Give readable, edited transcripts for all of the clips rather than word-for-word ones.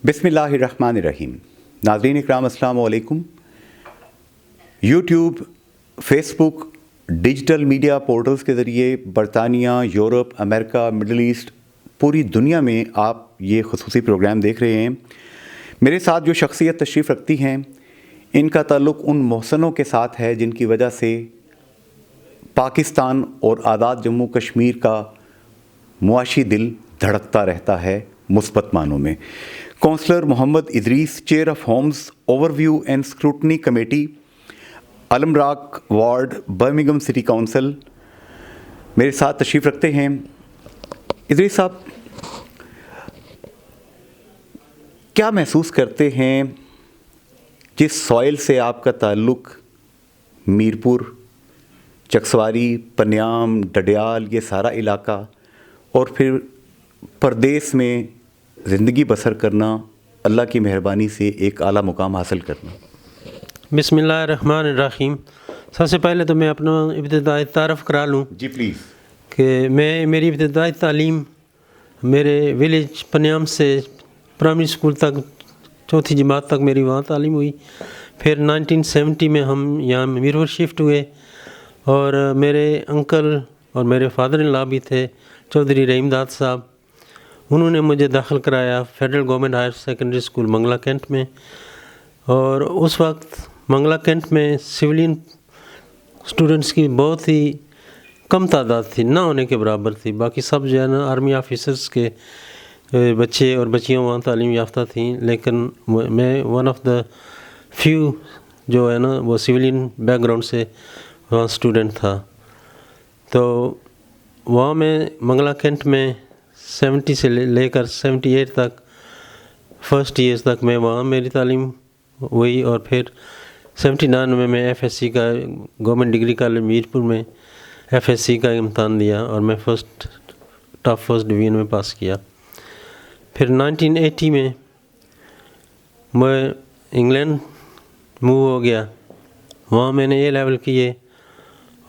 بسم اللہ الرحمن الرحیم. ناظرین اکرام السلام علیکم. یوٹیوب، فیس بک، ڈیجیٹل میڈیا پورٹلز کے ذریعے برطانیہ، یورپ، امریکہ، مڈل ایسٹ، پوری دنیا میں آپ یہ خصوصی پروگرام دیکھ رہے ہیں. میرے ساتھ جو شخصیت تشریف رکھتی ہیں ان کا تعلق ان محسنوں کے ساتھ ہے جن کی وجہ سے پاکستان اور آزاد جموں کشمیر کا معاشی دل دھڑکتا رہتا ہے مثبت معنوں میں. Councillor Mohammad Idris, chair of homes overview and scrutiny committee, Alum Rock ward, Birmingham City Council, میرے ساتھ تشریف رکھتے ہیں. ادریس صاحب، کیا محسوس کرتے ہیں جس سوائل سے آپ کا تعلق میرپور، چکسواری، پنیام، ڈڈیال، یہ سارا علاقہ، اور پھر پردیس میں زندگی بسر کرنا، اللہ کی مہربانی سے ایک اعلیٰ مقام حاصل کرنا؟ بسم اللہ الرحمن الرحیم. سب سے پہلے تو میں اپنا ابتدائی تعارف کرا لوں. جی پلیز. کہ میری ابتدائی تعلیم میرے ولیج پنیام سے پرائمری اسکول تک، چوتھی جماعت تک میری وہاں تعلیم ہوئی. پھر 1970 میں ہم یہاں میرپور شفٹ ہوئے، اور میرے انکل اور میرے فادر ان لا بھی تھے، چودھری رحیم داد صاحب. انہوں نے مجھے داخل کرایا federal government higher secondary school Mangla cantt میں. اور اس وقت منگلا کینٹ میں سولین اسٹوڈنٹس کی بہت ہی کم تعداد تھی، نہ ہونے کے برابر تھی. باقی سب جو ہے نا آرمی آفیسرس کے بچے اور بچیاں وہاں تعلیم یافتہ تھیں، لیکن میں ون آف دا فیو جو ہے نا وہ سولین بیک گراؤنڈ سے وہاں اسٹوڈنٹ تھا. تو وہاں میں منگلا کینٹ میں 70 سے لے کر 78 تک، فرسٹ ایئرس تک میں وہاں میری تعلیم ہوئی. اور پھر 79 میں ایف ایس سی کا گورنمنٹ ڈگری کالج میرپور میں ایف ایس سی کا امتحان دیا، اور میں ٹاپ فرسٹ ڈویژن میں پاس کیا. پھر 1980 میں انگلینڈ موو ہو گیا، وہاں میں نے اے لیول کیے،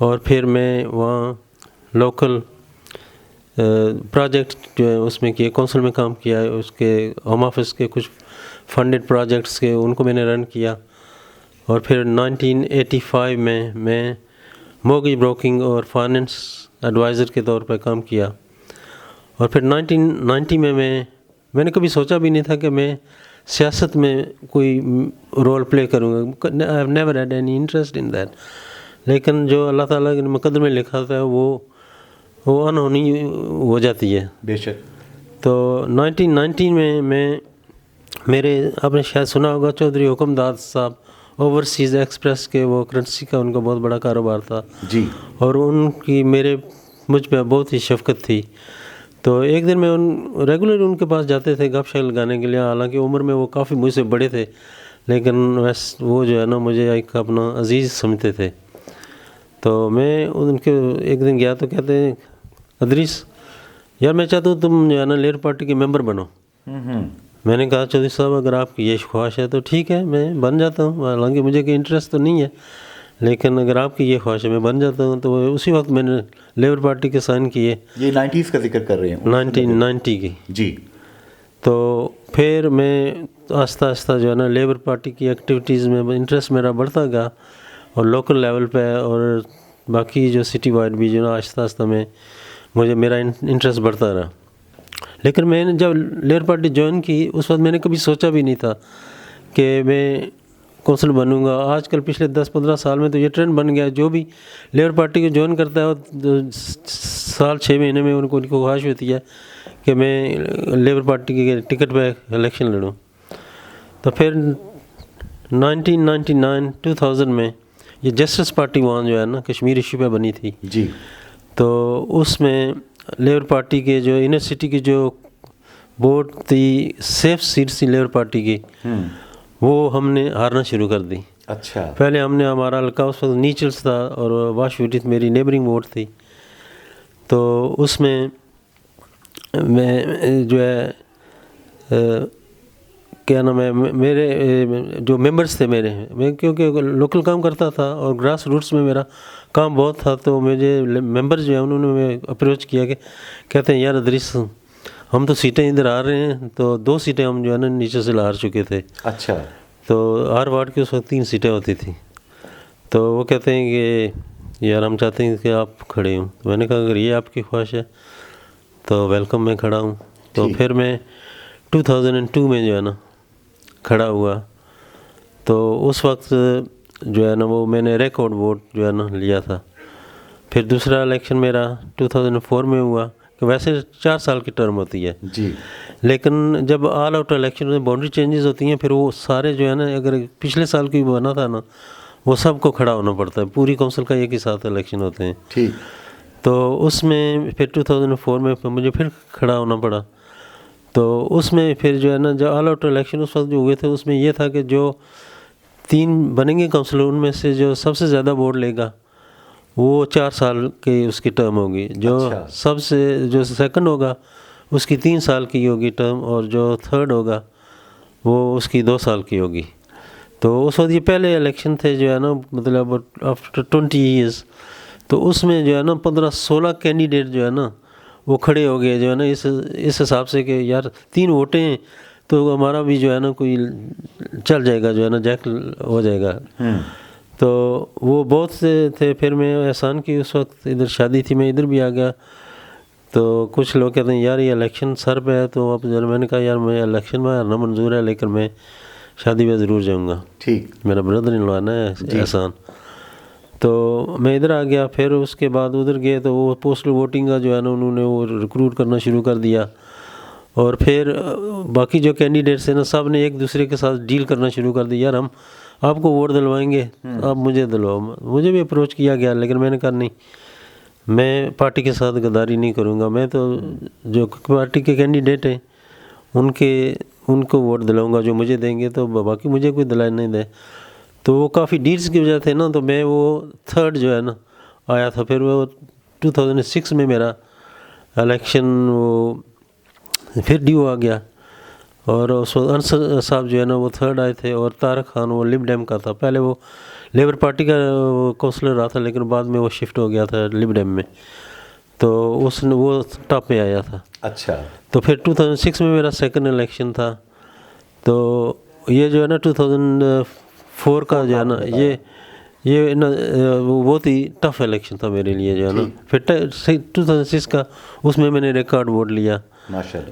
اور پھر میں وہاں لوکل پروجیکٹ جو ہے اس میں کیے، کونسل میں کام کیا، اس کے ہوم آفس کے کچھ فنڈڈ پروجیکٹس کے ان کو میں نے رن کیا. اور پھر 1985 میں موگیج بروکنگ اور فائننس ایڈوائزر کے طور پہ کام کیا. اور پھر 1990 میں نے کبھی سوچا بھی نہیں تھا کہ میں سیاست میں کوئی رول پلے کروں گا. I have never had any interest in that. لیکن جو اللہ تعالیٰ کے مقدر میں لکھا تھا وہ انہونی ہو جاتی ہے. بے شک. تو 1990 میں میرے آپ نے شاید سنا ہوگا چودھری حکم داد صاحب اوورسیز ایکسپریس کے، وہ کرنسی کا ان کا بہت بڑا کاروبار تھا. جی. اور ان کی مجھ پہ بہت ہی شفقت تھی. تو ایک دن میں ریگولر ان کے پاس جاتے تھے گپ شپ لگانے کے لیے. حالانکہ عمر میں وہ کافی مجھ سے بڑے تھے، لیکن وہ جو ہے نا مجھے ایک اپنا عزیز سمجھتے تھے. تو میں ان کے ایک دن گیا تو کہتے ہیں، ادریس یار میں چاہتا ہوں تم جو ہے نا لیبر پارٹی کے ممبر بنو. میں نے کہا چودھری صاحب اگر آپ کی یہ خواہش ہے تو ٹھیک ہے، میں بن جاتا ہوں. حالانکہ مجھے کوئی انٹرسٹ تو نہیں ہے، لیکن اگر آپ کی یہ خواہش ہے میں بن جاتا ہوں. تو اسی وقت میں نے لیبر پارٹی کے سائن کیے. یہ 90s کا ذکر کر رہے ہیں؟ 1990 کی. جی. تو پھر میں آہستہ آہستہ جو ہے نا لیبر پارٹی کی ایکٹیویٹیز میں انٹرسٹ میرا بڑھتا گیا، اور لوکل لیول پہ اور باقی جو سٹی وائڈ بھی جو نا آہستہ آہستہ میرا انٹرسٹ بڑھتا رہا. لیکن میں نے جب لیبر پارٹی جوائن کی اس وقت میں نے کبھی سوچا بھی نہیں تھا کہ میں کونسل بنوں گا. آج کل پچھلے 10-15 سال میں تو یہ ٹرینڈ بن گیا، جو بھی لیبر پارٹی کو جوائن کرتا ہے وہ سال 6 مہینے میں ان کو خواہش ہوتی ہے کہ میں لیبر پارٹی کے ٹکٹ پہ الیکشن لڑوں. تو پھر 1999-2000 میں یہ جسٹس پارٹی وہاں جو ہے نا کشمیر ایشو پہ بنی تھی. جی. تو اس میں لیبر پارٹی کے جو انر سٹی کی جو ووٹ تھی، سیف سیٹس تھی لیبر پارٹی کی، وہ ہم نے ہارنا شروع کر دی. اچھا. پہلے ہمارا حلقہ اس وقت نیچلس تھا، اور واش ویٹی میری نیبرنگ ووٹ تھی. تو اس میں جو ہے کیا نام ہے، میرے جو ممبرس تھے میں کیونکہ لوکل کام کرتا تھا اور گراس روٹس میں میرا کام بہت تھا، تو مجھے ممبر جو ہے انہوں نے اپروچ کیا کہ کہتے ہیں یار ادریس ہم تو سیٹیں ادھر آ رہے ہیں تو 2 سیٹیں ہم جو ہے نا نیچے سے ہار چکے تھے. اچھا. تو ہر وارڈ کی اس وقت 3 سیٹیں ہوتی تھیں. تو وہ کہتے ہیں کہ یار ہم چاہتے ہیں کہ آپ کھڑے ہوں. میں نے کہا اگر یہ آپ کی خواہش ہے تو ویلکم، میں کھڑا ہوں. تو پھر میں 2002 میں جو ہے نا کھڑا ہوا. تو اس وقت جو ہے نا وہ میں نے ریکارڈ ووٹ جو ہے نا لیا تھا. پھر دوسرا الیکشن میرا 2004 میں ہوا کہ ویسے 4 سال کی ٹرم ہوتی ہے جی. لیکن جب آل آؤٹ الیکشن میں باؤنڈری چینجز ہوتی ہیں پھر وہ سارے جو ہے نا اگر پچھلے سال کی بنا تھا نا وہ سب کو کھڑا ہونا پڑتا ہے. پوری کونسل کا ایک ہی ساتھ الیکشن ہوتے ہیں. ٹھیک. تو اس میں پھر 2004 میں مجھے پھر کھڑا ہونا پڑا. تو اس میں پھر جو ہے نا جو آل آؤٹ الیکشن اس وقت جو ہوئے تھے اس میں یہ تھا کہ جو 3 بنیں گے کونسلر ان میں سے جو سب سے زیادہ ووٹ لے گا وہ 4 سال کی اس کی ٹرم ہوگی. جو سب سے جو سیکنڈ ہوگا اس کی 3 سال کی ہوگی ٹرم، اور جو تھرڈ ہوگا وہ اس کی 2 سال کی ہوگی. تو اس وقت یہ پہلے الیکشن تھے جو ہے نا مطلب آفٹر 20 ایئرس. تو اس میں جو ہے نا 15-16 کینڈیڈیٹ جو ہے نا وہ کھڑے ہو گئے جو ہے نا اس حساب سے کہ یار 3 ووٹیں ہیں تو ہمارا بھی جو ہے نا کوئی چل جائے گا جو ہے نا جیک ہو جائے گا. تو وہ بہت سے تھے. پھر میں احسان کی اس وقت ادھر شادی تھی، میں ادھر بھی آ گیا. تو کچھ لوگ کہتے ہیں یار یہ الیکشن سر پہ ہے. تو اب میں نے کہا یار میں الیکشن میں ہارنا منظور ہے لیکن میں شادی پہ ضرور جاؤں گا. ٹھیک. میرا بردر ان لو ہے احسان. تو میں ادھر آ گیا. پھر اس کے بعد ادھر گئے تو وہ پوسٹل ووٹنگ کا جو ہے نا انہوں نے وہ ریکروٹ کرنا شروع کر دیا. اور پھر باقی جو کینڈیڈیٹس ہیں نا سب نے ایک دوسرے کے ساتھ ڈیل کرنا شروع کر دی. یار ہم آپ کو ووٹ دلوائیں گے، آپ مجھے دلواؤ. مجھے بھی اپروچ کیا گیا لیکن میں نے کہا نہیں، میں پارٹی کے ساتھ غداری نہیں کروں گا. میں تو جو پارٹی کے کینڈیڈیٹ ہیں ان کو ووٹ دلاؤں گا جو مجھے دیں گے، تو باقی مجھے کوئی دلائی نہیں دے. تو وہ کافی ڈیلز کی وجہ تھے نا تو میں وہ تھرڈ جو ہے نا آیا تھا. پھر وہ 2006 میں میرا الیکشن وہ پھر ڈیو آ گیا. اور اس وقت انصر صاحب جو ہے نا وہ تھرڈ آئے تھے، اور طارق خان وہ لب ڈیم کا تھا. پہلے وہ لیبر پارٹی کا کونسلر رہا تھا لیکن بعد میں وہ شفٹ ہو گیا تھا لب ڈیم میں. تو اس نے وہ ٹاپ پہ آیا تھا. اچھا. تو پھر 2006 میں میرا سیکنڈ الیکشن تھا. تو یہ جو ہے نا 2004 کا جو ہے نا یہ بہت ہی ٹف الیکشن تھا میرے لیے جو ہے نا. پھر 2006 کا اس میں نے ریکارڈ ووٹ لیا.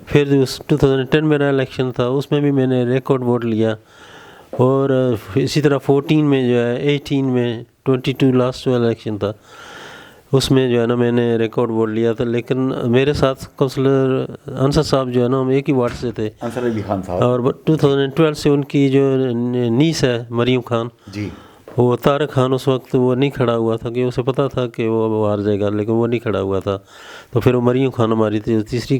پھر 2010 میرا الیکشن تھا، اس میں بھی میں نے ریکارڈ ووٹ لیا. اور اسی طرح 14 میں جو ہے 18 میں 22 لاسٹ جو الیکشن تھا اس میں جو ہے نا میں نے ریکارڈ ووٹ لیا تھا. لیکن میرے ساتھ کونسلر انصر صاحب جو ہے نا ہم ایک ہی وارڈ سے تھے. انصر علی خان صاحب. اور 2012 سے ان کی جو نیس ہے مریم خان، جی، وہ طارق خان اس وقت وہ نہیں کھڑا ہوا تھا کہ اسے پتہ تھا کہ وہ ہار جائے گا لیکن وہ نہیں کھڑا ہوا تھا. تو پھر وہ مریم خان ہماری تیسری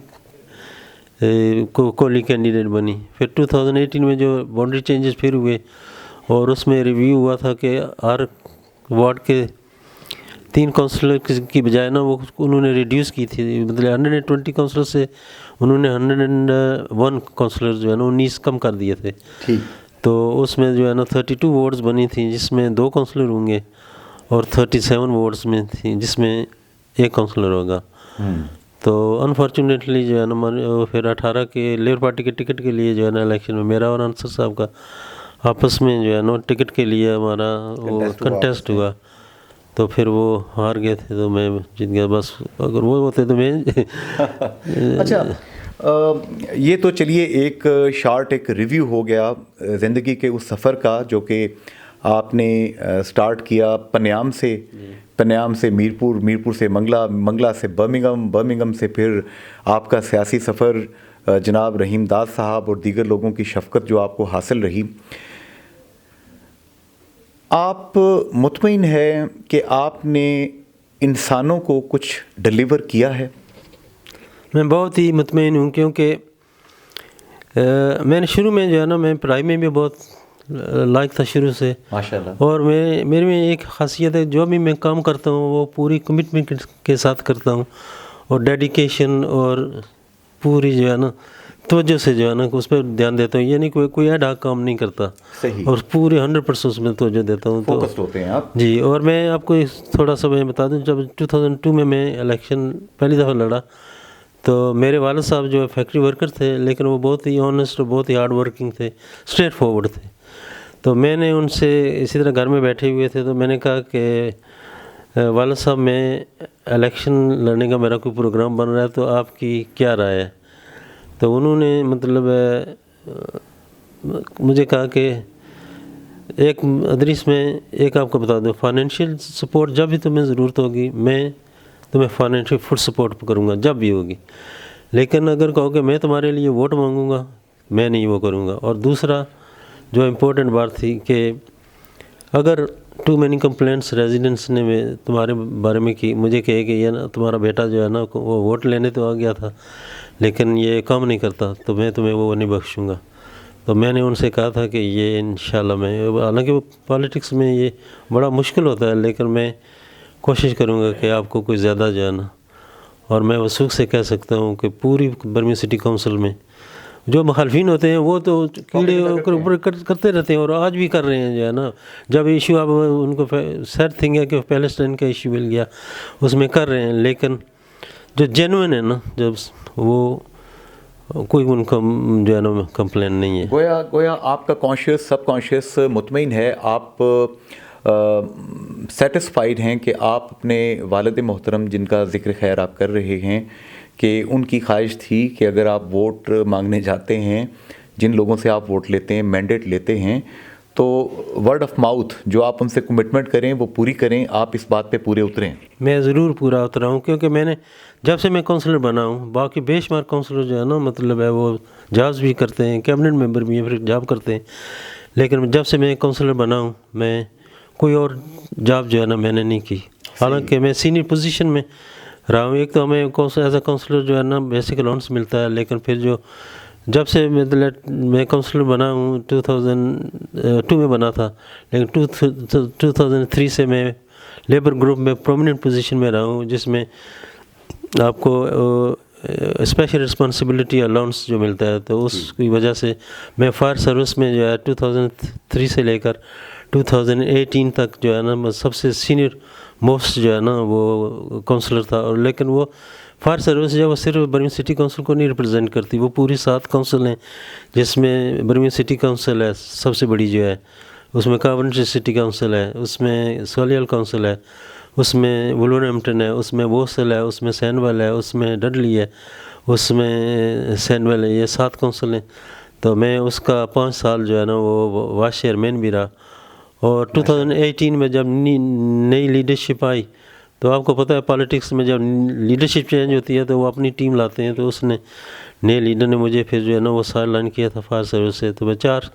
کولی کینڈیڈیٹ بنی. پھر 2018 میں جو باؤنڈری چینجز پھر ہوئے اور اس میں ریویو ہوا تھا کہ ہر وارڈ کے 3 کونسلر کی بجائے نا وہ انہوں نے ریڈیوس کی تھی. مطلب 120 کونسلر سے انہوں نے 101 کونسلر جو ہے نا 19 کم کر دیے تھے. تو اس میں جو ہے نا 32 وارڈز بنی تھیں جس میں 2 کونسلر ہوں گے، اور 37 وارڈز میں تھیں جس میں 1 کونسلر ہوگا. تو انفارچونیٹلی جو ہے نا پھر 18 کے لیبر پارٹی کے ٹکٹ کے لیے جو ہے نا الیکشن میں میرا اور انصر صاحب کا آپس میں جو ہے نا ٹکٹ کے لیے ہمارا وہ کنٹیسٹ ہوا. تو پھر وہ ہار گئے تھے تو میں جیت گیا. بس اگر وہ ہوتے تو میں اچھا. یہ تو چلیے ایک شارٹ ایک ریویو ہو گیا زندگی کے اس سفر کا جو کہ آپ نے سٹارٹ کیا پنیام سے میرپور سے منگلا سے برمنگھم سے پھر آپ کا سیاسی سفر جناب رحیم داد صاحب اور دیگر لوگوں کی شفقت جو آپ کو حاصل رہی. آپ مطمئن ہیں کہ آپ نے انسانوں کو کچھ ڈیلیور کیا ہے؟ میں بہت ہی مطمئن ہوں کیونکہ میں نے شروع میں جو ہے نا میں پڑھائی میں بھی بہت لائق تھا شروع سے ماشاءاللہ. اور میرے میں ایک خاصیت ہے، جو بھی میں کام کرتا ہوں وہ پوری کمٹمنٹ کے ساتھ کرتا ہوں اور ڈیڈیکیشن اور پوری جو ہے نا توجہ سے جو ہے نا اس پہ دھیان دیتا ہوں. یعنی کوئی ایڈ ہاک کام نہیں کرتا. صحیح. اور پوری 100% اس میں توجہ دیتا ہوں. فوکسڈ ہوتے ہیں آپ. جی. اور میں آپ کو تھوڑا سا میں بتا دوں، جب 2002 میں الیکشن پہلی دفعہ لڑا تو میرے والد صاحب جو فیکٹری ورکر تھے لیکن وہ بہت ہی آنیسٹ اور بہت ہی ہارڈ ورکنگ تھے, اسٹریٹ فارورڈ تھے. تو میں نے ان سے اسی طرح گھر میں بیٹھے ہوئے تھے تو میں نے کہا کہ والد صاحب میں الیکشن لڑنے کا میرا کوئی پروگرام بن رہا ہے تو آپ کی کیا رائے ہے. تو انہوں نے مطلب مجھے کہا کہ ایک ادریس میں ایک آپ کو بتا دوں, فائنینشیل سپورٹ جب بھی تمہیں ضرورت ہوگی میں تمہیں فائنینشیل فل سپورٹ کروں گا جب بھی ہوگی, لیکن اگر کہو کہ میں تمہارے لیے ووٹ مانگوں گا میں نہیں وہ کروں گا. اور دوسرا جو امپورٹنٹ بات تھی کہ اگر ٹو مینی کمپلینٹس ریزیڈنٹس نے میں تمہارے بارے میں کی, مجھے کہے کہ یہ نا تمہارا بیٹا جو ہے نا وہ ووٹ لینے تو آ گیا تھا لیکن یہ کام نہیں کرتا تو میں تمہیں وہ نہیں بخشوں گا. تو میں نے ان سے کہا تھا کہ یہ انشاءاللہ میں, حالانکہ وہ پالیٹکس میں یہ بڑا مشکل ہوتا ہے لیکن میں کوشش کروں گا کہ آپ کو کوئی زیادہ جو ہے نا, اور میں وثوق سے کہہ سکتا ہوں کہ پوری برمن سٹی کونسل میں جو مخالفین ہوتے ہیں وہ تو کیڑے اوپر کرتے رہتے ہیں اور آج بھی کر رہے ہیں جو ہے نا. جب ایشو اب ان کو سیڈ تھنگ ہے کہ پیلسٹائن کا ایشو مل گیا اس میں کر رہے ہیں, لیکن جو جینوئن ہے نا جب وہ کوئی ان کا جو ہے نا کمپلین نہیں ہے. گویا آپ کا کانشیس سب کانشیس مطمئن ہے, آپ سیٹسفائیڈ ہیں کہ آپ اپنے والد محترم جن کا ذکر خیر آپ کر رہے ہیں کہ ان کی خواہش تھی کہ اگر آپ ووٹ مانگنے جاتے ہیں, جن لوگوں سے آپ ووٹ لیتے ہیں, مینڈیٹ لیتے ہیں, تو ورڈ آف ماؤتھ جو آپ ان سے کمٹمنٹ کریں وہ پوری کریں, آپ اس بات پہ پورے اتریں. میں ضرور پورا اترا ہوں کیونکہ میں نے جب سے میں کونسلر بنا ہوں, باقی بے شمار کونسلر جو ہے نا مطلب ہے وہ جابز بھی کرتے ہیں, کیبنٹ ممبر بھی ہیں پھر جاب کرتے ہیں, لیکن جب سے میں کونسلر بنا ہوں میں کوئی اور جاب جو ہے نا میں نے نہیں کی, حالانکہ میں سینئر پوزیشن میں رہا ہوں. ایک تو ہمیں ایز اے کونسلر جو ہے نا بیسک الاؤنس ملتا ہے, لیکن پھر جو جب سے میں کونسلر بنا ہوں 2002 میں بنا تھا, لیکن 2003 سے میں لیبر گروپ میں پرومیننٹ پوزیشن میں رہا ہوں جس میں آپ کو اسپیشل رسپانسبلٹی الاؤنس جو ملتا ہے, تو اس کی وجہ سے میں فائر سروس میں جو ہے 2003 سے لے کر 2018 تک جو ہے نا سب سے سینئر موسٹ جو ہے نا وہ کونسلر تھا. اور لیکن وہ فائر سروس جو ہے وہ صرف برمن سٹی کونسل کو نہیں ریپرزینٹ کرتی, وہ پوری 7 کونسل ہیں جس میں برمن سٹی کونسل ہے سب سے بڑی جو ہے, اس میں کاونٹری سٹی کونسل ہے, اس میں سولیال کونسل ہے, اس میں ولورہمپٹن ہے, اس میں بوسل ہے, اس میں سینویل ہے, اس میں ڈڈلی ہے, اس میں سینویل ہے, یہ 7 کونسل ہیں. تو میں اس کا 5 سال جو ہے نا وہ وائس چیئرمین بھی رہا. اور 2018 میں جب نئی لیڈرشپ آئی تو آپ کو پتہ ہے پالیٹکس میں جب لیڈرشپ چینج ہوتی ہے تو وہ اپنی ٹیم لاتے ہیں, تو اس نے نئے لیڈر نے مجھے پھر جو ہے نا وہ سائڈ لائن کیا تھا فائر سروس سے. تو میں 4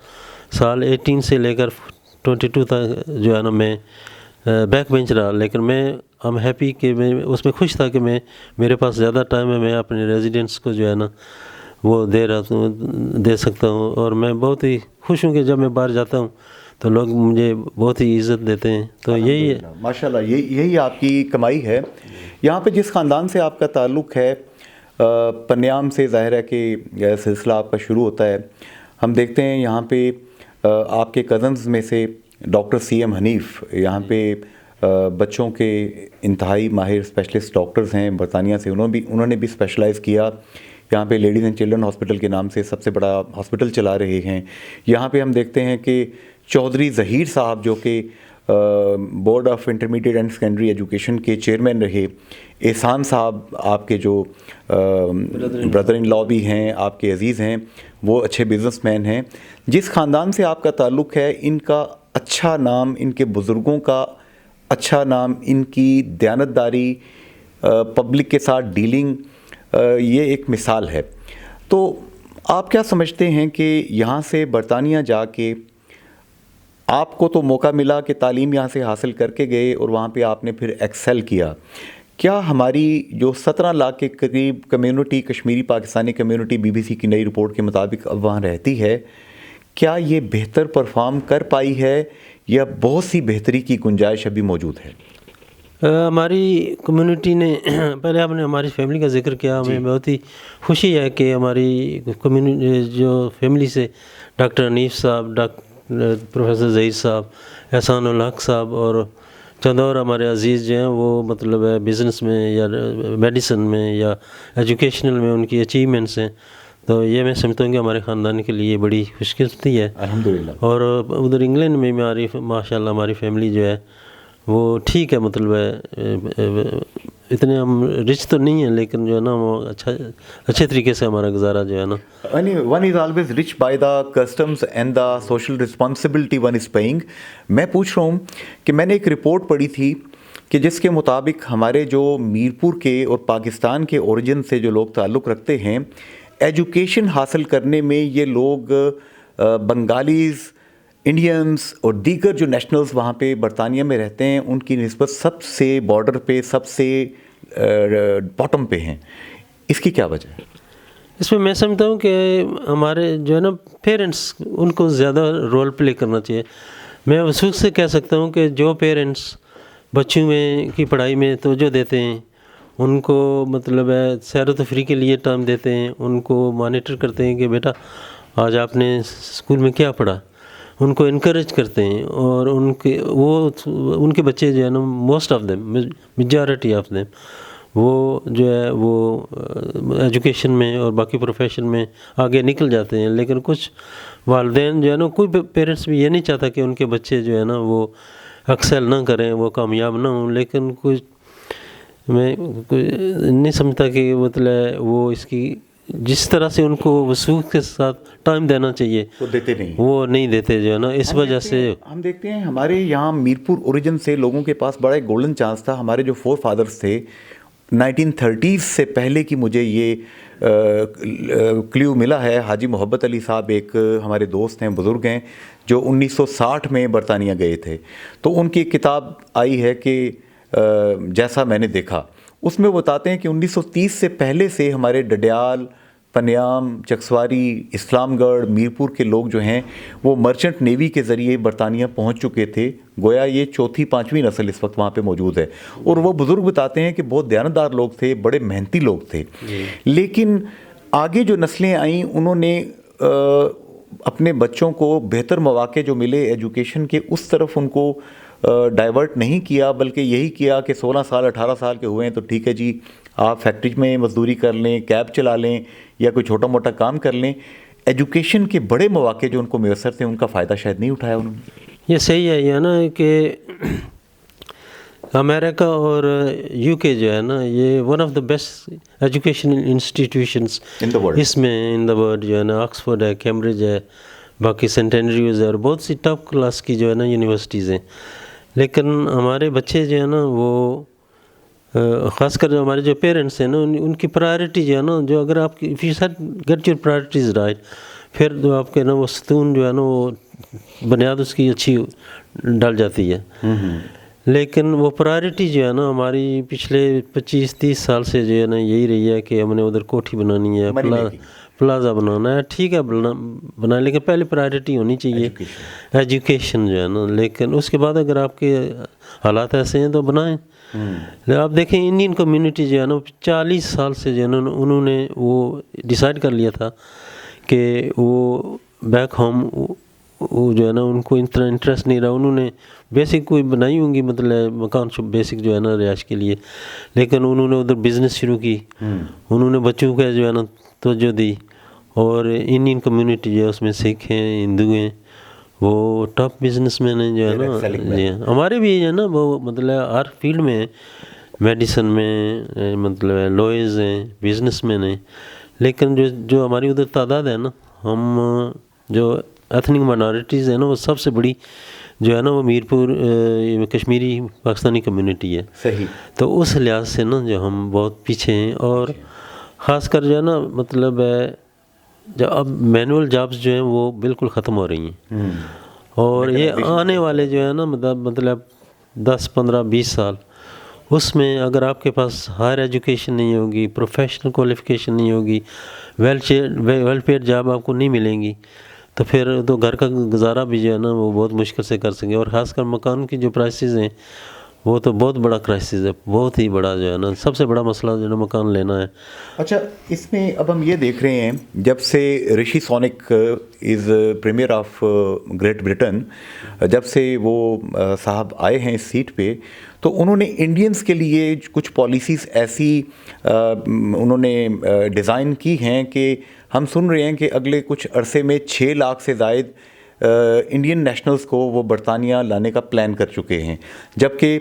سال 18 سے لے کر 22 تک جو ہے نا میں بیک بینچ رہا, لیکن میں ہم ہیپی کہ میں اس میں خوش تھا کہ میں میرے پاس زیادہ ٹائم ہے, میں اپنے ریزیڈنٹس کو جو ہے نا وہ دے سکتا ہوں. اور میں بہت ہی خوش ہوں کہ جب میں باہر جاتا ہوں تو لوگ مجھے بہت ہی عزت دیتے ہیں. تو یہی ہے ماشاءاللہ, یہی آپ کی کمائی ہے. یہاں پہ جس خاندان سے آپ کا تعلق ہے, پنیام سے ظاہر ہے کہ سلسلہ آپ کا شروع ہوتا ہے. ہم دیکھتے ہیں یہاں پہ آپ کے کزنز میں سے ڈاکٹر سی ایم حنیف یہاں پہ بچوں کے انتہائی ماہر اسپیشلسٹ ڈاکٹرز ہیں برطانیہ سے, انہوں نے بھی اسپیشلائز کیا. یہاں پہ لیڈیز اینڈ چلڈرن ہاسپٹل کے نام سے سب سے بڑا ہاسپٹل چلا رہے ہیں. یہاں پہ ہم دیکھتے ہیں کہ چودھری ظہیر صاحب جو کہ board of intermediate and secondary education کے چیئرمین رہے, احسان صاحب آپ کے جو بردر ان لا بھی ہیں, آپ کے عزیز ہیں, وہ اچھے بزنس مین ہیں. جس خاندان سے آپ کا تعلق ہے ان کا اچھا نام, ان کے بزرگوں کا اچھا نام, ان کی دیانتداری, پبلک کے ساتھ ڈیلنگ, یہ ایک مثال ہے. تو آپ کیا سمجھتے ہیں کہ یہاں سے برطانیہ جا کے آپ کو تو موقع ملا کہ تعلیم یہاں سے حاصل کر کے گئے اور وہاں پہ آپ نے پھر ایکسل کیا, کیا ہماری جو 17 لاکھ کے قریب community, Kashmiri Pakistani community B B C کی نئی رپورٹ کے مطابق اب وہاں رہتی ہے, کیا یہ بہتر پرفارم کر پائی ہے یا بہت سی بہتری کی گنجائش ابھی موجود ہے؟ ہماری کمیونٹی نے, پہلے آپ نے ہماری فیملی کا ذکر کیا, ہمیں بہت ہی خوشی ہے کہ ہماری کمیونٹی جو فیملی سے ڈاکٹر حنیف صاحب, پروفیسر ظہیر صاحب, احسان الحق صاحب اور چند اور ہمارے عزیز جو ہیں وہ مطلب ہے بزنس میں یا میڈیسن میں یا ایجوکیشنل میں ان کی اچیومنٹس ہیں، تو یہ میں سمجھتا ہوں کہ ہمارے خاندان کے لیے بڑی خوش قسمتی ہے. الحمدللہ. اور ادھر انگلینڈ میں ہماری ماشاءاللہ ہماری فیملی جو ہے وہ ٹھیک ہے، مطلب ہے اتنے ہم رچ تو نہیں ہیں لیکن جو ہے نا وہ اچھے طریقے سے ہمارا گزارا جو ہے نا. One is always rich by the customs and the social responsibility one is paying. میں پوچھ رہا ہوں کہ میں نے ایک رپورٹ پڑھی تھی کہ جس کے مطابق ہمارے جو میرپور کے اور پاکستان کے اوریجن سے جو لوگ تعلق رکھتے ہیں، ایجوکیشن حاصل کرنے میں یہ لوگ بنگالیز، انڈینز اور دیگر جو نیشنلز وہاں پہ برطانیہ میں رہتے ہیں ان کی نسبت سب سے بارڈر پہ سب سے باٹم پہ ہیں. اس کی کیا وجہ ہے؟ اس میں سمجھتا ہوں کہ ہمارے جو ہے نا پیرنٹس ان کو زیادہ رول پلے کرنا چاہیے. میں وثوق سے کہہ سکتا ہوں کہ جو پیرنٹس بچوں میں کی پڑھائی میں توجہ دیتے ہیں، ان کو مطلب ہے سیر و تفریح کے لیے ٹائم دیتے ہیں، ان کو مانیٹر کرتے ہیں کہ بیٹا آج آپ نے اسکول میں کیا پڑھا، ان کو انکریج کرتے ہیں، اور ان کے بچے جو ہے نا most of them, majority of them وہ جو ہے وہ ایجوکیشن میں اور باقی پروفیشن میں آگے نکل جاتے ہیں. لیکن کچھ والدین جو ہے نا، کوئی پیرنٹس بھی یہ نہیں چاہتا کہ ان کے بچے جو ہے نا وہ ایکسل نہ کریں، وہ کامیاب نہ ہوں، لیکن میں نہیں سمجھتا کہ مطلب وہ اس کی جس طرح سے ان کو وثوق کے ساتھ ٹائم دینا چاہیے وہ نہیں دیتے جو ہے نا. اس وجہ سے ہم دیکھتے ہیں ہمارے یہاں میرپور اوریجن سے لوگوں کے پاس بڑا ایک گولڈن چانس تھا. ہمارے جو فور فادرز تھے 1930s سے پہلے کی مجھے یہ کلیو ملا ہے. حاجی محبت علی صاحب ایک ہمارے دوست ہیں، بزرگ ہیں، جو 1960 میں برطانیہ گئے تھے. تو ان کی ایک کتاب آئی ہے کہ جیسا میں نے دیکھا. اس میں وہ بتاتے ہیں کہ 1930 سے پہلے سے ہمارے ڈڈیال، پنیام، چکسواری، اسلام گڑھ، میرپور کے لوگ جو ہیں وہ مرچنٹ نیوی کے ذریعے برطانیہ پہنچ چکے تھے. گویا یہ چوتھی پانچویں نسل اس وقت وہاں پہ موجود ہے. اور وہ بزرگ بتاتے ہیں کہ بہت دیانتدار لوگ تھے، بڑے محنتی لوگ تھے. لیکن آگے جو نسلیں آئیں انہوں نے اپنے بچوں کو بہتر مواقع جو ملے ایجوکیشن کے اس طرف ان کو ڈائیورٹ نہیں کیا، بلکہ یہی کیا کہ 16 سال 18 سال کے ہوئے ہیں تو ٹھیک ہے جی آپ فیکٹری میں مزدوری کر لیں، کیب چلا لیں یا کوئی چھوٹا موٹا کام کر لیں. ایجوکیشن کے بڑے مواقع جو ان کو میسر تھے ان کا فائدہ شاید نہیں اٹھایا انہوں نے. یہ صحیح ہے یہ نا کہ امریکہ اور UK جو ہے نا یہ one of the best educational institutions اس میں ان دا ورلڈ جو ہے نا. آکسفورڈ ہے، کیمبرج ہے، باقی سینٹ اینڈریوز ہے اور بہت سی ٹاپ کلاس کی جو ہے نا یونیورسٹیز ہیں. لیکن ہمارے بچے جو ہے نا وہ خاص کر جو ہمارے جو پیرنٹس ہیں نا ان کی پرائرٹی جو ہے نا، جو اگر آپ کی گیٹ یور پرائرٹیز رائٹ، پھر جو آپ کے نا وہ ستون جو ہے نا وہ بنیاد اس کی اچھی ڈال جاتی ہے. لیکن وہ پرائرٹی جو ہے نا ہماری پچھلے 25-30 سال سے جو ہے نا یہی رہی ہے کہ ہم نے ادھر کوٹھی بنانی ہے، پلازا بنانا ہے. ٹھیک ہے بنائیں، لیکن پہلے پرائرٹی ہونی چاہیے ایجوکیشن جو ہے نا. لیکن اس کے بعد اگر آپ کے حالات ایسے ہیں تو بنائیں. آپ دیکھیں انڈین کمیونٹی جو ہے نا 40 سال سے جو ہے نا انہوں نے وہ ڈیسائیڈ کر لیا تھا کہ وہ بیک ہوم وہ جو ہے نا ان کو اتنا انٹرسٹ نہیں رہا. انہوں نے بیسک کوئی بنائی ہوں گی مطلب مکان بیسک جو ہے نا رہائش کے لیے، لیکن انہوں نے ادھر بزنس شروع کی، انہوں نے بچوں کا جو ہے نا توجہ دی. اور انڈین کمیونٹی جو ہے اس میں سکھ ہیں، ہندو ہیں، وہ ٹاپ بزنس مین ہیں جو ہے نا. جی ہمارے بھی جو ہے نا وہ مطلب ہر فیلڈ میں میڈیسن میں مطلب لوئرز ہیں، بزنس مین ہیں. لیکن جو ہماری ادھر تعداد ہے نا، ہم جو ایتھنک مائنارٹیز ہیں نا وہ سب سے بڑی جو ہے نا وہ میرپور کشمیری پاکستانی کمیونٹی ہے. صحیح. تو اس لحاظ سے نا جو ہم بہت پیچھے ہیں. اور خاص کر جو ہے نا مطلب جو اب مینول جابس جو ہیں وہ بالکل ختم ہو رہی ہیں. اور یہ آنے والے جو ہے نا مطلب 10-15-20 سال اس میں اگر آپ کے پاس ہائر ایجوکیشن نہیں ہوگی، پروفیشنل کوالیفیکیشن نہیں ہوگی، ویلفیئر جاب آپ کو نہیں ملیں گی، تو پھر تو گھر کا گزارا بھی جو ہے نا وہ بہت مشکل سے کر سکیں. اور خاص کر مکان کی جو پرائسز ہیں وہ تو بہت بڑا کرائسس ہے, بہت ہی بڑا جو ہے نا, سب سے بڑا مسئلہ جو ہے نا مکان لینا ہے. اچھا, اس میں اب ہم یہ دیکھ رہے ہیں جب سے Rishi Sunak as premier of Great Britain, جب سے وہ صاحب آئے ہیں اس سیٹ پہ, تو انہوں نے انڈینز کے لیے کچھ پالیسیز ایسی انہوں نے ڈیزائن کی ہیں کہ ہم سن رہے ہیں کہ اگلے کچھ عرصے میں 6 لاکھ سے زائد انڈین نیشنلز کو وہ برطانیہ لانے کا پلان کر چکے ہیں, جبکہ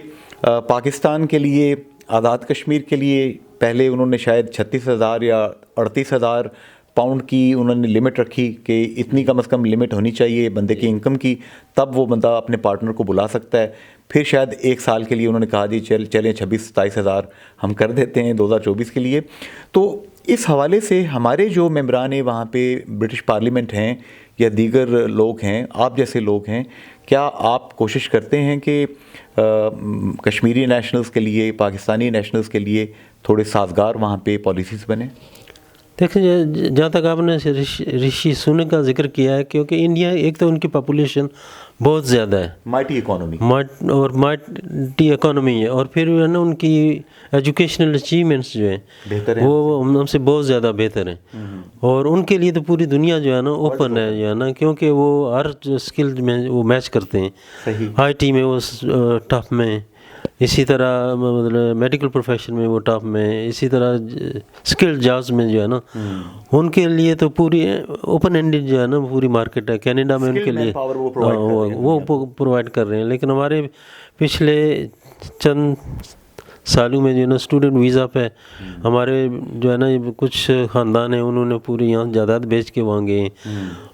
پاکستان کے لیے, آزاد کشمیر کے لیے پہلے انہوں نے شاید 36,000 یا 38,000 پاؤنڈ کی انہوں نے لمٹ رکھی کہ اتنی کم از کم لمٹ ہونی چاہیے بندے کی انکم کی, تب وہ بندہ اپنے پارٹنر کو بلا سکتا ہے. پھر شاید 1 سال کے لیے انہوں نے کہا جی چلیں 26-27,000 ہم کر دیتے ہیں 2024 کے لیے. تو اس حوالے سے ہمارے جو ممبران ہیں وہاں پہ برٹش پارلیمنٹ ہیں یا دیگر لوگ ہیں, آپ جیسے لوگ ہیں, کیا آپ کوشش کرتے ہیں کہ کشمیری نیشنلز کے لیے, پاکستانی نیشنلز کے لیے تھوڑے سازگار وہاں پہ پالیسیز بنیں؟ دیکھیں جہاں تک آپ نے رشی سونک کا ذکر کیا ہے, کیونکہ انڈیا ایک تو ان کی پاپولیشن بہت زیادہ ہے, مائٹی اکانومی اور مائٹی اکانومی ہے, اور پھر ہے نا ان کی ایجوکیشنل اچیومنٹس جو ہیں بہتر ہیں, وہ ہم سے بہت زیادہ بہتر ہیں, اور ان کے لیے تو پوری دنیا جو ہے نا اوپن ہے جو ہے نا, کیونکہ وہ ہر اسکل میں وہ میچ کرتے ہیں. آئی ٹی میں وہ ٹاپ میں, اسی طرح مطلب میڈیکل پروفیشن میں وہ ٹاپ میں, اسی طرح اسکل جابس میں جو ہے نا ان کے لیے تو پوری اوپن اینڈڈ جو ہے نا پوری مارکیٹ ہے. کینیڈا میں ان کے لیے وہ پرووائڈ کر رہے ہیں, لیکن ہمارے پچھلے چند سالوں میں جو ہے نا اسٹوڈنٹ ویزا پہ ہمارے جو ہے نا کچھ خاندان ہیں انہوں نے پوری یہاں جائیداد بیچ کے وہاں گئے,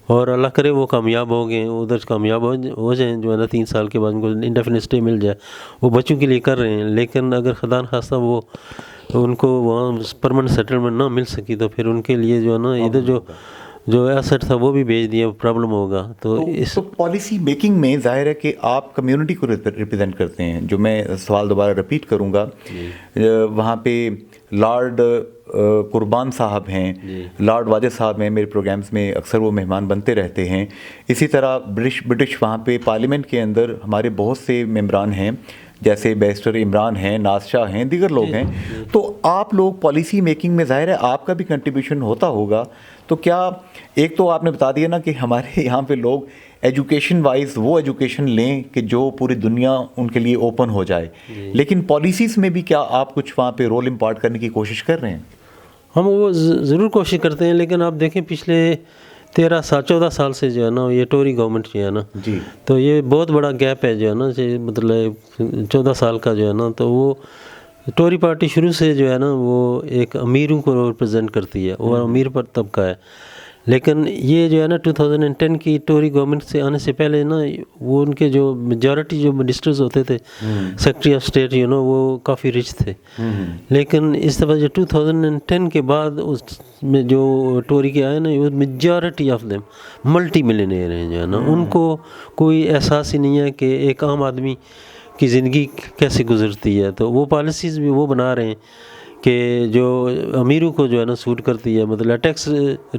اور اللہ کرے وہ کامیاب ہو گئے, ادھر کامیاب ہو جائیں جو ہے نا 3 سال کے بعد ان کو انڈیفینٹ اسٹے مل جائے, وہ بچوں کے لیے کر رہے ہیں. لیکن اگر خدا نخواستہ وہ ان کو وہاں پرماننٹ سیٹلمنٹ نہ مل سکی تو پھر ان کے لیے جو ہے نا ادھر جو ایسٹ تھا وہ بھی بیچ دیا, پرابلم ہوگا. تو اس پالیسی میکنگ میں ظاہر ہے کہ آپ کمیونٹی کو ریپرزینٹ کرتے ہیں. جو میں سوال دوبارہ رپیٹ کروں گا, وہاں پہ لارڈ قربان صاحب ہیں, لارڈ واجد صاحب ہیں, میرے پروگرامز میں اکثر وہ مہمان بنتے رہتے ہیں. اسی طرح برٹش وہاں پہ پارلیمنٹ کے اندر ہمارے بہت سے ممبران ہیں, جیسے بیرسٹر عمران ہیں, ناز شاہ ہیں, دیگر لوگ ہیں. تو آپ لوگ پالیسی میکنگ میں ظاہر ہے آپ کا بھی کنٹریبیوشن ہوتا ہوگا. تو کیا ایک تو آپ نے بتا دیا نا کہ ہمارے یہاں پہ لوگ ایجوکیشن وائز وہ ایجوکیشن لیں کہ جو پوری دنیا ان کے لیے اوپن ہو جائے, لیکن پالیسیز میں بھی کیا آپ کچھ وہاں پہ رول امپارٹ کرنے کی کوشش کر رہے ہیں؟ ہم وہ ضرور کوشش کرتے ہیں, لیکن آپ دیکھیں پچھلے 14 سال سے جو ہے نا یہ ٹوری گورنمنٹ جو ہے نا, جی تو یہ بہت بڑا گیپ ہے جو ہے نا, مطلب 14 سال کا جو ہے نا. تو وہ ٹوری پارٹی شروع سے جو ہے نا وہ ایک امیروں کو ریپرزینٹ کرتی ہے, اور امیر پر طبقہ ہے. لیکن یہ جو ہے نا 2010 کی ٹوری گورنمنٹ سے آنے سے پہلے نا وہ ان کے جو میجورٹی جو منسٹرز ہوتے تھے, secretary of state you know, وہ کافی رچ تھے. لیکن اس دفعہ جو 2010 کے بعد اس میں جو ٹوری کے آئے نا, وہ majority of them multi millionaire ہیں جو ہے نا. ان کو کوئی احساس ہی نہیں ہے کہ ایک عام آدمی کی زندگی کیسے گزرتی ہے. تو وہ پالیسیز بھی وہ بنا رہے ہیں کہ جو امیروں کو جو ہے نا سوٹ کرتی ہے, مطلب ٹیکس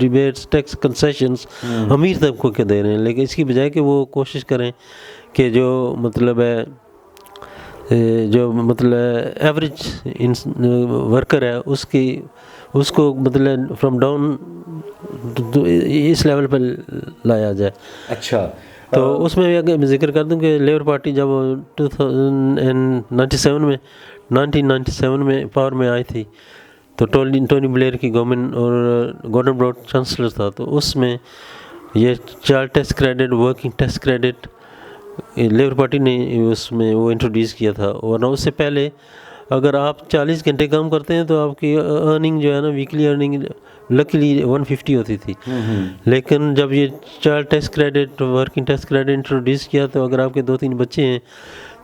ریبیٹس, ٹیکس کنسیشنز امیر طبقوں کے دے رہے ہیں. لیکن اس کی بجائے کہ وہ کوشش کریں کہ جو مطلب ہے ایوریج ورکر ہے اس کو مطلب فرام ڈاؤن اس لیول پر لایا جائے. اچھا, تو اس میں بھی اگر میں ذکر کر دوں کہ لیبر پارٹی جب 1997 میں پاور میں آئی تھی, تو ٹونی بلیئر کی گورنمنٹ اور گورڈن براؤن چانسلر تھا, تو اس میں یہ child tax credit, working tax credit Labour party نے اس میں وہ انٹروڈیوس کیا تھا. ورنہ اس سے پہلے اگر آپ 40 گھنٹے کام کرتے ہیں تو آپ کی ارننگ جو ہے نا ویکلی ارننگ لکیلی 150 ہوتی تھی. لیکن جب یہ child tax credit, working tax credit introduce کیا, تو اگر آپ کے 2-3 بچے ہیں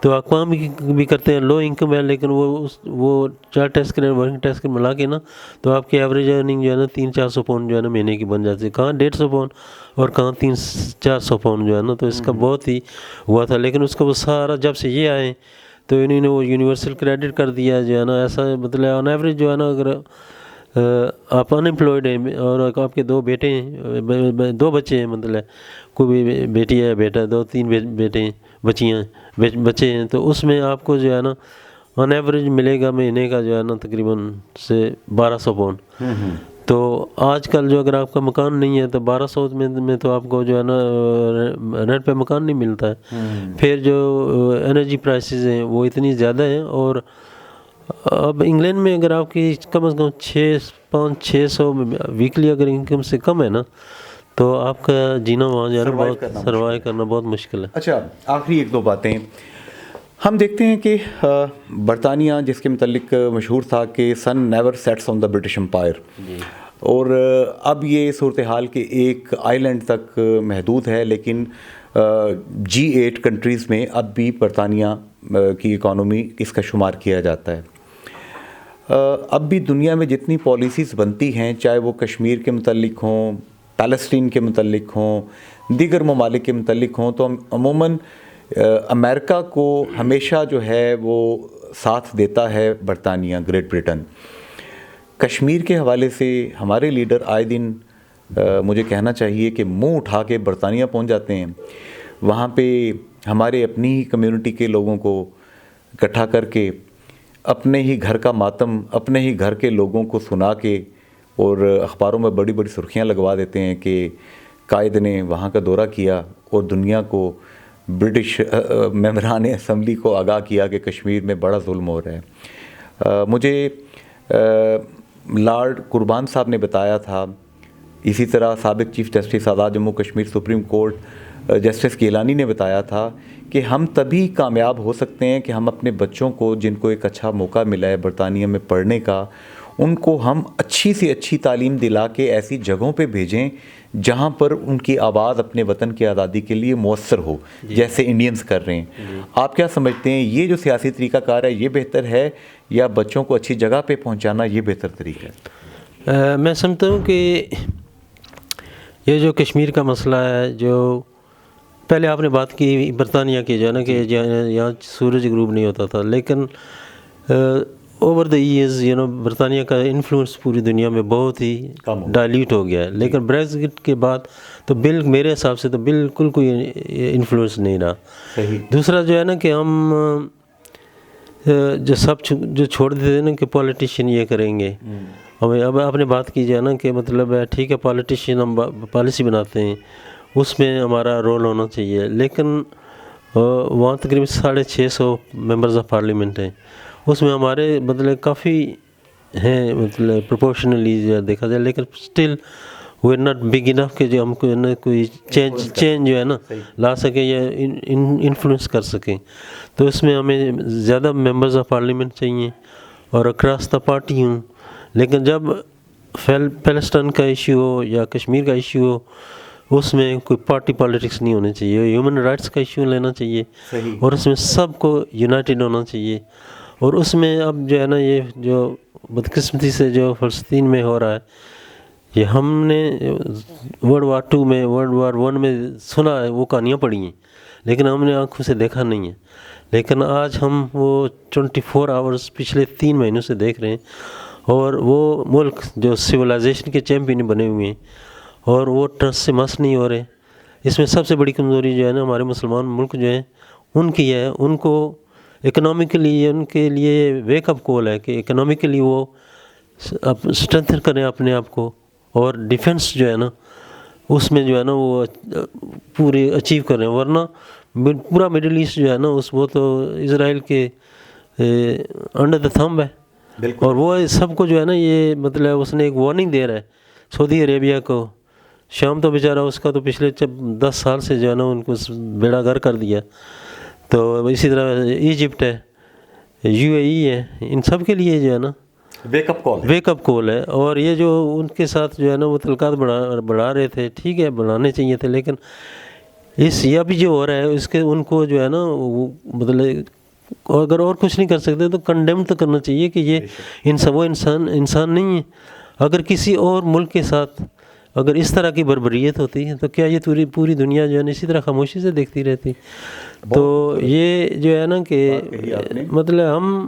تو آپ کام بھی کرتے ہیں, لو انکم ہے, لیکن وہ child tax credit, working tax ملا کے نا, تو آپ کی ایوریج ارننگ جو ہے نا 300-400 پاؤنڈ جو ہے نا مہینے کی بن جاتی ہے. کہاں 150 پاؤنڈ اور کہاں 300-400 پاؤنڈ جو ہے نا. تو اس کا بہت ہی ہوا تھا. لیکن اس کو وہ سارا جب سے یہ آئے تو انہوں نے وہ یونیورسل کریڈٹ کر دیا جو ہے نا. ایسا مطلب آن ایوریج جو ہے نا اگر آپ انمپلائڈ ہیں اور آپ کے 2 بیٹے ہیں، 2 بچے ہیں، مطلب کوئی بھی بیٹی ہے بیٹا، 2-3 بیٹے ہیں، بچیاں بچے ہیں، تو اس میں آپ کو جو ہے نا آن ایوریج ملے گا مہینے کا جو ہے نا تقریباً سے 1200 پاؤنڈ۔ تو آج کل جو اگر آپ کا مکان نہیں ہے تو 1200 میں تو آپ کو جو ہے نا رینٹ پہ مکان نہیں ملتا ہے۔ پھر جو انرجی پرائسز ہیں وہ اتنی زیادہ ہیں، اور اب انگلینڈ میں اگر آپ کی کم از کم 500-600 ویکلی اگر انکم سے کم ہے نا تو آپ کا جینا وہاں جو ہے نا بہت سروائیو کرنا بہت مشکل ہے۔ اچھا، آخری 1-2 باتیں ہم دیکھتے ہیں کہ برطانیہ جس کے متعلق مشہور تھا کہ sun never sets on the British empire, اور اب یہ صورتحال کہ ایک آئی لینڈ تک محدود ہے، لیکن G8 کنٹریز میں اب بھی برطانیہ کی اکانومی اس کا شمار کیا جاتا ہے۔ اب بھی دنیا میں جتنی پالیسیز بنتی ہیں، چاہے وہ کشمیر کے متعلق ہوں، پیلسٹین کے متعلق ہوں، دیگر ممالک کے متعلق ہوں، تو عموماً امریکہ کو ہمیشہ جو ہے وہ ساتھ دیتا ہے برطانیہ، گریٹ برٹن۔ کشمیر کے حوالے سے ہمارے لیڈر آئے دن مجھے کہنا چاہیے کہ منہ اٹھا کے برطانیہ پہنچ جاتے ہیں، وہاں پہ ہمارے اپنی ہی کمیونٹی کے لوگوں کو اکٹھا کر کے اپنے ہی گھر کا ماتم اپنے ہی گھر کے لوگوں کو سنا کے، اور اخباروں میں بڑی بڑی سرخیاں لگوا دیتے ہیں کہ قائد نے وہاں کا دورہ کیا اور دنیا کو، برٹش ممبران اسمبلی کو آگاہ کیا کہ کشمیر میں بڑا ظلم ہو رہا ہے۔ مجھے لارڈ قربان صاحب نے بتایا تھا، اسی طرح سابق chief justice Azad Jammu Kashmir supreme court justice Gilani نے بتایا تھا کہ ہم تبھی کامیاب ہو سکتے ہیں کہ ہم اپنے بچوں کو، جن کو ایک اچھا موقع ملا ہے برطانیہ میں پڑھنے کا، ان کو ہم اچھی سے اچھی تعلیم دلا کے ایسی جگہوں پہ بھیجیں جہاں پر ان کی آواز اپنے وطن کی آزادی کے لیے مؤثر ہو، جیسے انڈینز کر رہے ہیں۔ آپ کیا سمجھتے ہیں، یہ جو سیاسی طریقہ کار ہے یہ بہتر ہے، یا بچوں کو اچھی جگہ پہ پہنچانا یہ بہتر طریقہ ہے؟ میں سمجھتا ہوں کہ یہ جو کشمیر کا مسئلہ ہے، جو پہلے آپ نے بات کی برطانیہ کی جو ہے نا کہ یہاں سورج غروب نہیں ہوتا تھا، لیکن اوور دا ایئرز برطانیہ کا انفلوئنس پوری دنیا میں بہت ہی ڈائلیوٹ ہو گیا ہے، لیکن بریگزٹ کے بعد تو میرے حساب سے تو بالکل کوئی انفلوئنس نہیں رہا۔ دوسرا جو ہے نا کہ ہم جو چھوڑ دیتے ہیں نا کہ پولیٹیشین یہ کریں گے، اب آپ نے بات کی جائے نا کہ مطلب ٹھیک ہے پولیٹیشین ہم پالیسی بناتے ہیں، اس میں ہمارا رول ہونا چاہیے، لیکن وہاں تقریباً 650 ممبرز آف پارلیمنٹ ہیں، اس میں ہمارے مطلب کافی ہیں مطلب پروپورشنلی دیکھا جائے، لیکن still we are not big enough کہ جو ہم کو کوئی چینج جو ہے نا لا سکیں یا انفلوئنس کر سکیں۔ تو اس میں ہمیں زیادہ ممبرز آف پارلیمنٹ چاہیے اور اکراس دا پارٹی ہوں، لیکن جب پیلسٹائن کا ایشو ہو یا کشمیر کا ایشو ہو، اس میں کوئی پارٹی پالیٹکس نہیں ہونی چاہیے، ہیومن رائٹس کا ایشو لینا چاہیے، اور اس میں سب کو یونائٹڈ ہونا چاہیے۔ اور اس میں اب جو ہے نا یہ جو بدقسمتی سے جو فلسطین میں ہو رہا ہے، یہ ہم نے World War II میں World War I میں سنا ہے، وہ کہانیاں پڑھی ہیں، لیکن ہم نے آنکھوں سے دیکھا نہیں ہے۔ لیکن آج ہم وہ 24 آورز پچھلے 3 مہینوں سے دیکھ رہے ہیں، اور وہ ملک جو سویلائزیشن کے چیمپئن بنے ہوئے ہیں اور وہ ٹرسٹ سے مس نہیں ہو رہے۔ اس میں سب سے بڑی کمزوری جو ہے نا ہمارے مسلمان ملک جو ہیں ان کی ہے، ان کو اکنامکلی ان کے لیے ویک اپ کال ہے کہ اکنامکلی وہ اسٹرینتھن کریں اپنے آپ کو، اور ڈیفنس جو ہے نا اس میں جو ہے نا وہ پوری اچیو کریں، ورنہ پورا مڈل ایسٹ جو ہے نا وہ تو اسرائیل کے انڈر دا تھمب ہے، اور وہ سب کو جو ہے نا یہ مطلب اس نے ایک وارننگ دے رہا ہے سعودی عربیہ کو۔ شام تو بیچارہ اس کا تو پچھلے 10 سال سے جو ہے نا ان کو بیڑا غرق کر دیا، تو اسی طرح ایجپٹ ہے، UAE ہے، ان سب کے لیے جو ہے نا ویک اپ کال ہے۔ اور یہ جو ان کے ساتھ جو ہے نا وہ تعلقات بڑھا رہے تھے، ٹھیک ہے بڑھانے چاہیے تھے، لیکن یہ بھی جو ہو رہا ہے اس کے ان کو جو ہے نا وہ مطلب اگر اور کچھ نہیں کر سکتے تو کنڈیم تو کرنا چاہیے کہ یہ وہ انسان نہیں ہے۔ اگر کسی اور ملک کے ساتھ اگر اس طرح کی بربریت ہوتی ہے تو کیا یہ پوری دنیا جو ہے نا اسی طرح خاموشی سے دیکھتی رہتی؟ تو یہ جو ہے نا کہ مطلب ہم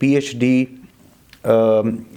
PhD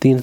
3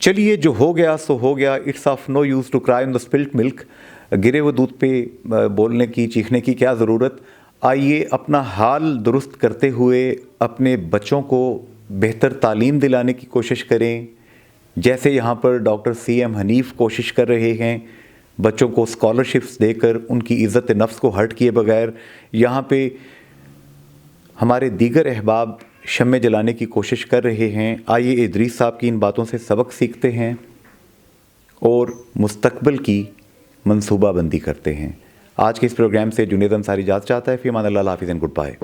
چلیے جو ہو گیا سو ہو گیا. It's of no use to cry on the split ملک. گرے ہوئے دودھ پہ بولنے کی چیخنے کی کیا ضرورت. آئیے اپنا حال درست کرتے ہوئے اپنے بچوں کو بہتر تعلیم دلانے کی کوشش کریں, جیسے یہاں پر ڈاکٹر سی ایم حنیف کوشش کر رہے ہیں بچوں کو اسکالرشپس دے کر ان کی عزت نفس کو ہرٹ کیے بغیر. یہاں پہ ہمارے دیگر احباب شمع جلانے کی کوشش کر رہے ہیں. آئیے ادریس صاحب کی ان باتوں سے سبق سیکھتے ہیں اور مستقبل کی منصوبہ بندی کرتے ہیں. آج کے اس پروگرام سے جنید انصاری اجازت چاہتا ہے. فی امان اللہ, حافظ اینڈ گڈ بائے.